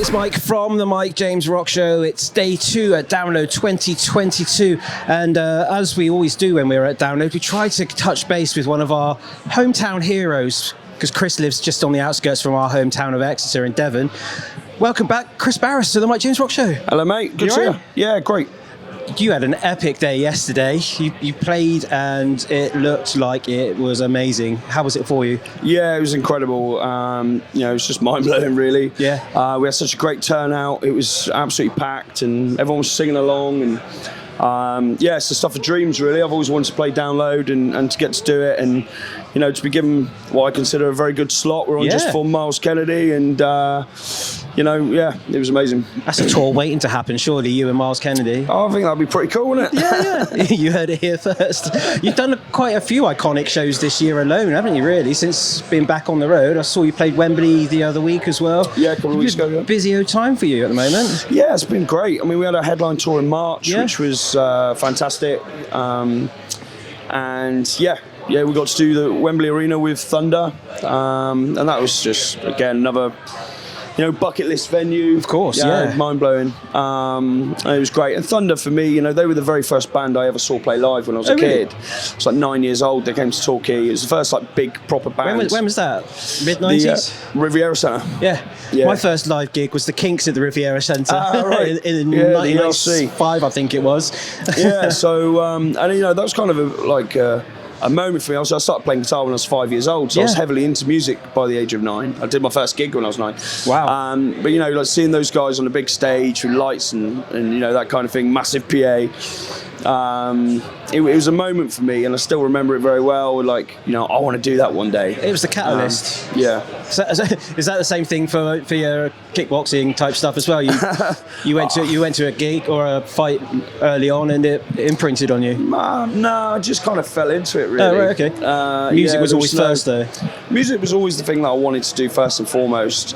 it's Mike from the Mike James Rock Show. It's day 2 at Download 2022, and as we always do when we're at Download, we try to touch base with one of our hometown heroes, because Kris lives just on the outskirts from our hometown of Exeter in Devon. Welcome back, Kris Barras, to the Mike James Rock Show. Hello, mate. Good to see you. Yeah, great. You had an epic day yesterday. You played and it looked like it was amazing. How was it for you? Yeah, it was incredible. It was just mind-blowing, really. Yeah. We had such a great turnout. It was absolutely packed and everyone was singing along. And it's the stuff of dreams, really. I've always wanted to play Download and to get to do it. And, to be given what I consider a very good slot. We're on just for Miles Kennedy and... it was amazing. That's a tour waiting to happen, surely, you and Miles Kennedy. Oh, I think that'd be pretty cool, wouldn't it? Yeah. You heard it here first. You've done quite a few iconic shows this year alone, haven't you, really, since being back on the road? I saw you played Wembley the other week as well. Yeah, a couple of weeks ago, yeah. Busy old time for you at the moment. Yeah, it's been great. I mean, we had a headline tour in March, which was fantastic. We got to do the Wembley Arena with Thunder. And that was just, again, another... bucket list venue. Of course, mind-blowing. It was great. And Thunder, for me, they were the very first band I ever saw play live when I was a kid. I was like 9 years old. They came to Torquay. It was the first big proper band. When was that? Mid-90s? The Riviera Centre. Yeah. My first live gig was the Kinks at the Riviera Centre right. in 1995, I think it was. Yeah, so, that was kind of a moment for me. I started playing guitar when I was 5 years old, so I was heavily into music by the age of 9. I did my first gig when I was 9. Wow. But seeing those guys on a big stage with lights and that kind of thing, massive PA. It was a moment for me, and I still remember it very well. I want to do that one day. It was the catalyst. So, is that the same thing for your kickboxing type stuff as well? You went to a gig or a fight early on, and it imprinted on you. No, I just kind of fell into it, really. Oh, right, okay. Music was always first, though. Music was always the thing that I wanted to do first and foremost.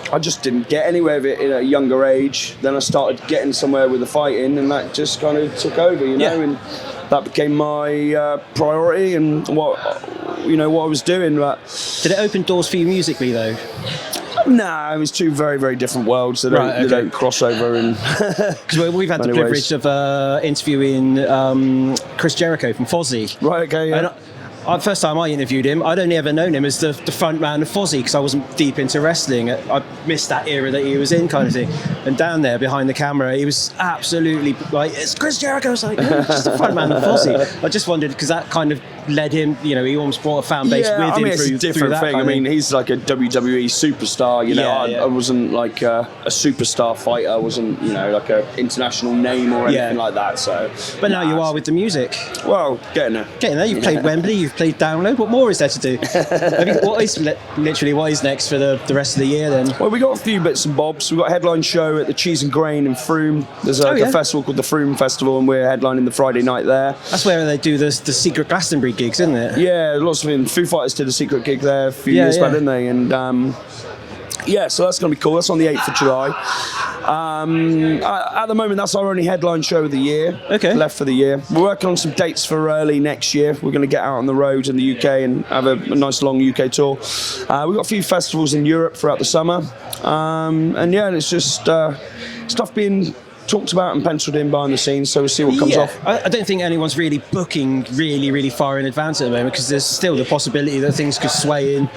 I just didn't get anywhere with it at a younger age. Then I started getting somewhere with the fighting, and that just kind of took over, and that became my priority and what I was doing. But did it open doors for you musically, though? No, it was two very, very different worlds. They don't cross over. Because we've had the privilege of interviewing Chris Jericho from Fozzy. Right, okay, yeah. First time I interviewed him, I'd only ever known him as the front man of Fozzy, because I wasn't deep into wrestling. I missed that era that he was in, kind of thing. And down there behind the camera, he was absolutely like, "It's Chris Jericho." I was like, "No, just the front man of Fozzy." I just wondedered, because that kind of led him, he almost brought a fan base with him it's a different through that thing. He's like a WWE superstar. I wasn't like a superstar fighter. I wasn't, like an international name or anything like that. So, but now you are with the music. Well, getting there. You've played Wembley. You've played Download. What more is there to do? What is next for the rest of the year then? Well, we got a few bits and bobs. We've got a headline show at the Cheese and Grain in Frome. There's a festival called the Frome Festival, and we're headlining the Friday night there. That's where they do the secret Glastonbury gigs, isn't it? Yeah, lots of them. Foo Fighters did a secret gig there a few years back, didn't they? And so that's going to be cool. That's on the 8th of July. At the moment, that's our only headline show of the year. Okay. Left for the year. We're working on some dates for early next year. We're going to get out on the road in the UK and have a nice long UK tour. We've got a few festivals in Europe throughout the summer. It's just stuff being talked about and penciled in behind the scenes, so we'll see what comes off. I don't think anyone's really booking really far in advance at the moment, because there's still the possibility that things could sway in.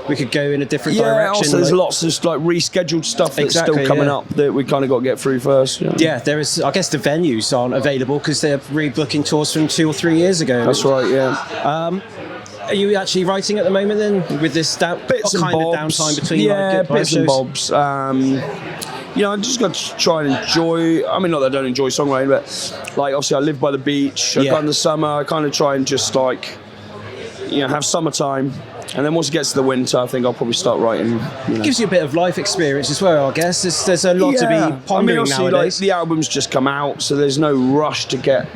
We could go in a different direction. Also there's lots of rescheduled stuff that's still coming up that we kind of got to get through first. Yeah, there is. I guess the venues aren't available because they're rebooking tours from 2 or 3 years ago. That's right. Yeah. Are you actually writing at the moment then, with this bits and bobs. Downtime between bits and bobs. I just got to try and enjoy. I mean, not that I don't enjoy songwriting, but obviously I live by the beach. I've done the summer. I kind of try and just have summertime. And then once it gets to the winter, I think I'll probably start writing. It gives you a bit of life experience as well, I guess. There's a lot to be pondering nowadays. The album's just come out, so there's no rush to get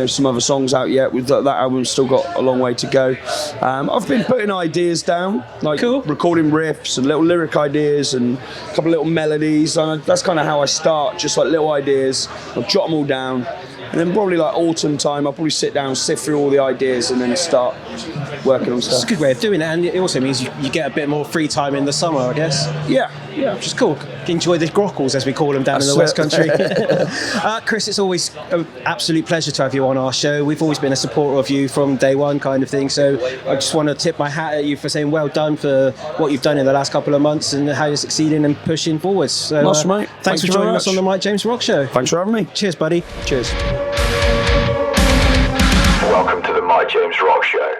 some other songs out yet. With that album's still got a long way to go. I've been putting ideas down, recording riffs and little lyric ideas and a couple of little melodies. And that's kind of how I start, just like little ideas. I'll jot them all down. And then probably like autumn time, I'll probably sit down, sift through all the ideas, and then start working on It's stuff. a good way of doing it, and it also means you get a bit more free time in the summer, I guess. Yeah. Which is cool. Enjoy the grockles, as we call them down in the West Country. Kris, it's always an absolute pleasure to have you on our show. We've always been a supporter of you from day one, kind of thing. So I just want to tip my hat at you for saying well done for what you've done in the last couple of months and how you're succeeding and pushing forwards. So, Nice, mate. Thanks for joining us on the Mike James Rock Show. Thanks for having me. Cheers, buddy. Cheers. Welcome to the Mike James Rock Show.